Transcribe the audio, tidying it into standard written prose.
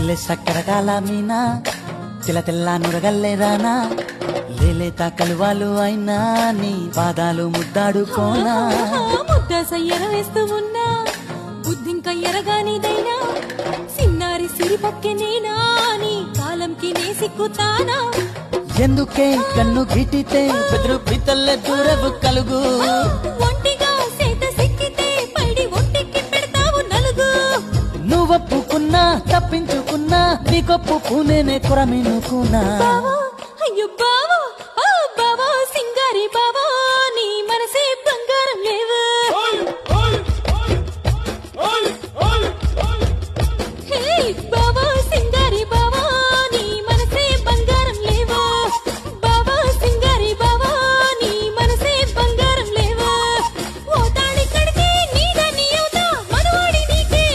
చెల్లె సక్కరకాల మీనా తెల్ల తెల్ల నురగల్లేదానా లేలేత కలువాలు అయినా నీ పాదాలు ముద్దాడుకోనా ముద్ద సయ్యర వేస్తూ ఉన్నా బుద్ధింక ఎరగానిదైనా సిన్నారి సిరి పక్కె నేనా నీ కాలంకి నే సిక్కుతానా ఎందుకే కన్ను గిటితే బెదురు పితల్లె దూరవు కలుగు ఒంటిగా సేత సిక్కితే పైడి ఒంటికి పెడతావు నలుగు నువ్వొప్పుకున్నా తప్పించుకున్నా నీకొప్పుకునేనే కొరమినుకున్నా అయ్యో బావా